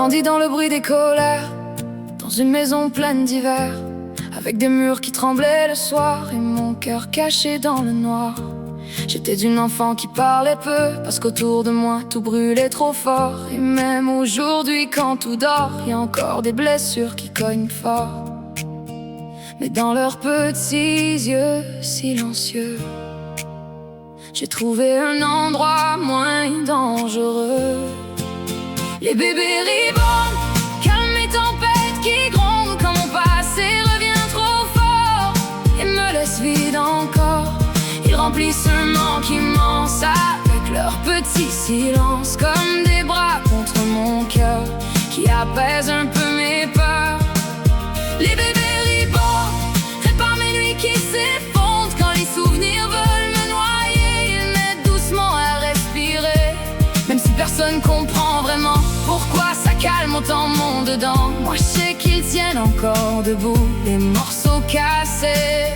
grandi dans le bruit des colères, dans une maison pleine d'hiver, avec des murs qui tremblaient le soir et mon cœur caché dans le noir. J'étais une enfant qui parlait peu, parce qu'autour de moi tout brûlait trop fort. Et même aujourd'hui quand tout dort, y a encore des blessures qui cognent fort. Mais dans leurs petits yeux silencieux, j'ai trouvé un endroit moins dangereux. Les bébés ribandent, calment les tempêtes qui grondent, quand mon passé revient trop fort et me laisse vide encore. Ils remplissent un manque immense avec leur petit silence, comme des bras contre mon cœur qui apaisent un peu mes peurs. Les bébés ribandent, réparent mes nuits qui s'effondrent, quand les souvenirs veulent me noyer, ils m'aident doucement à respirer. Même si personne comprend vraiment pourquoi ça calme autant mon dedans, moi je sais qu'ils tiennent encore debout, les morceaux cassés.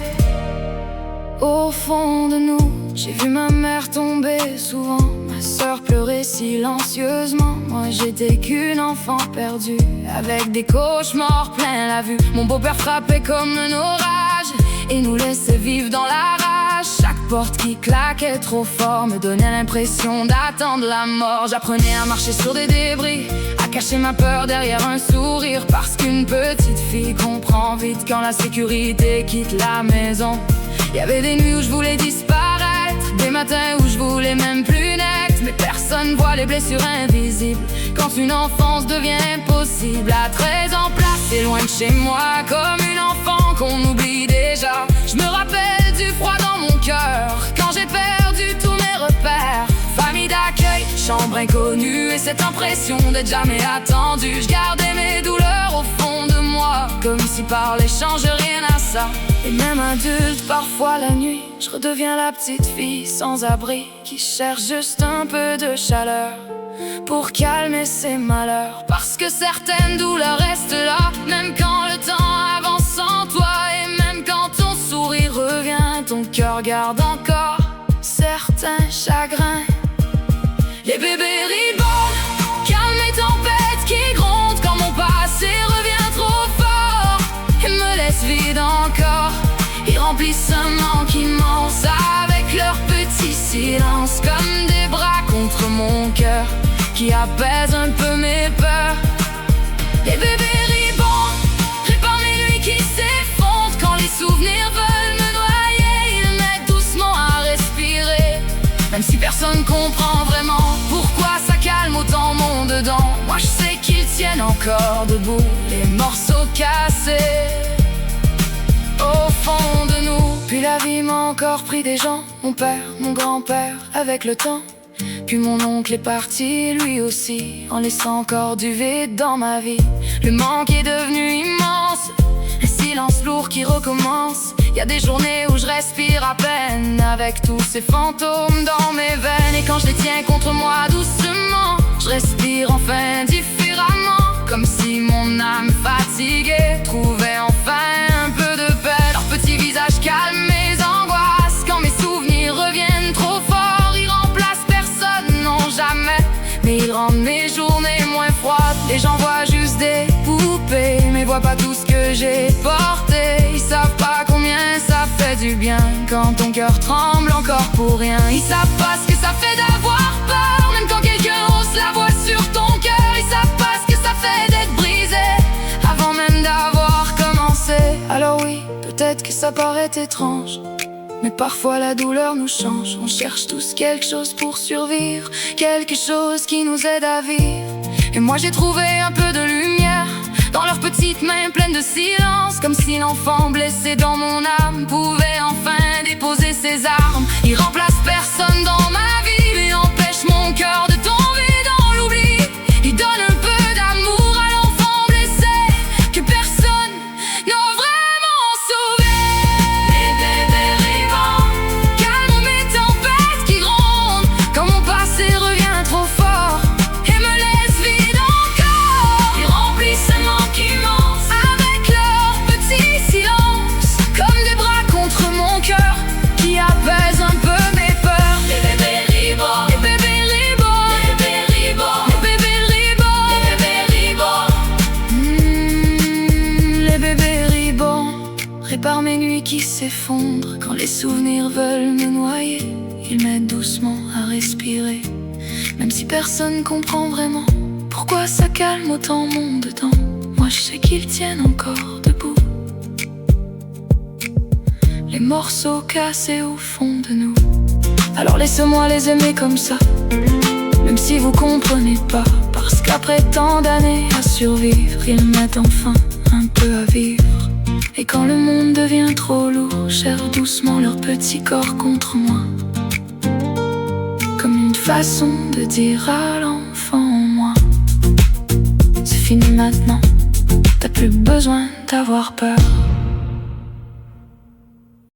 Au fond de nous, j'ai vu ma mère tomber souvent, ma sœur pleurer silencieusement. Moi j'étais qu'une enfant perdue, avec des cauchemars plein la vue. Mon beau-père frappait comme un orage et nous laissait vivre dans la rage. Chaque porte qui claquait trop fort me donnait l'impression d'attendre la mort. J'apprenais à marcher sur des débris, à cacher ma peur derrière un sourire, parce qu'une petite fille comprend vite quand la sécurité quitte la maison. Il y avait des nuits où je voulais disparaître, des matins où je voulais même plus naître. Mais personne voit les blessures invisibles quand une enfance devient impossible. À 13 ans placé loin de chez moi, comme une enfant qu'on oublie déjà. Je me rappelle du froid dans mon cœur quand j'ai perdu tous mes repères. Famille d'accueil, chambre inconnue et cette impression d'être jamais attendu. Je gardais mes douleurs au fond de moi, comme si parler change rien à ça. Et même adulte, parfois la nuit, je redeviens la petite fille sans abri qui cherche juste un peu de chaleur pour calmer ses malheurs. Parce que certaines douleurs restent là, même quand le temps avance sans toi. Et même quand ton sourire revient, ton cœur garde encore certains chagrins. Les bébés ribandent, calment les tempêtes qui grondent, quand mon passé revient trop fort et me laisse vide encore. Ils remplissent un manque immense avec leur petit silence, comme des bras contre mon cœur qui apaisent un peu mes peurs. Les bébés ribandent, réparent mes nuits qui s'effondrent, quand les souvenirs veulent me noyer, ils m'aident doucement à respirer. Même si personne comprend vraiment pourquoi ça calme autant mon dedans, moi je sais qu'ils tiennent encore debout, les morceaux cassés au fond de nous. Puis la vie m'a encore pris des gens, mon père, mon grand-père, avec le temps. Puis mon oncle est parti, lui aussi, en laissant encore du vide dans ma vie. Le manque est devenu immense, un silence lourd qui recommence. Y a des journées où je respire à peine, avec tous ces fantômes dans mes veines. Et quand je les tiens contre moi doucement, je respire enfin différemment, comme si mon âme fatiguée trouvait enfin un peu de paix. Leur petit visage calme mes angoisses, quand mes souvenirs reviennent trop fort. Ils remplacent personne, non jamais, mais ils rendent mes journées moins froides. Les gens voient juste des poupées, mais voient pas tout ce que j'ai porté. Ils savent pas combien ça fait du bien quand ton cœur tremble encore pour rien. Ils savent pas ce que ça fait d'avoir peur, même quand quelqu'un hausse la voix sur ton cœur. Ils savent pas ce que ça fait d'être brisé avant même d'avoir commencé. Alors oui, peut-être que ça paraît étrange, mais parfois la douleur nous change. On cherche tous quelque chose pour survivre, quelque chose qui nous aide à vivre. Et moi j'ai trouvé un peu de lumière dans leurs petites mains pleines de silence, comme si l'enfant blessé dans mon âme pouvait enfin déposer ses armes. Ils remplacent personne dans ma vie, mais empêchent mon cœur de tomber dans l'oubli. Ils donnent un peu d'amour à l'enfant blessé que personne n'a vraiment sauvé. Les bébés ribandent, calment mes tempêtes qui grondent, quand mon passé revient trop fort et me laisse vide encore. Ils remplissent un manque immense avec leur petit silence, comme des bras contre mon cœur qui apaisent un peu mes peurs. répare mes nuits qui s'effondrent. Quand les souvenirs veulent me noyer, il m'aide doucement à respirer. Même si personne comprend vraiment pourquoi ça calme autant mon dedans, moi je sais qu'ils tiennent encore debout. Les morceaux cassés au fond de nous. Alors laissez-moi les aimer comme ça, même si vous comprenez pas. Parce qu'après tant d'années à survivre, ils m'aident enfin un peu à vivre. Et quand le monde devient trop lourd, serrent doucement leur petit corps contre moi, comme une façon de dire à l'enfant en moi: c'est fini maintenant, t'as plus besoin d'avoir peur.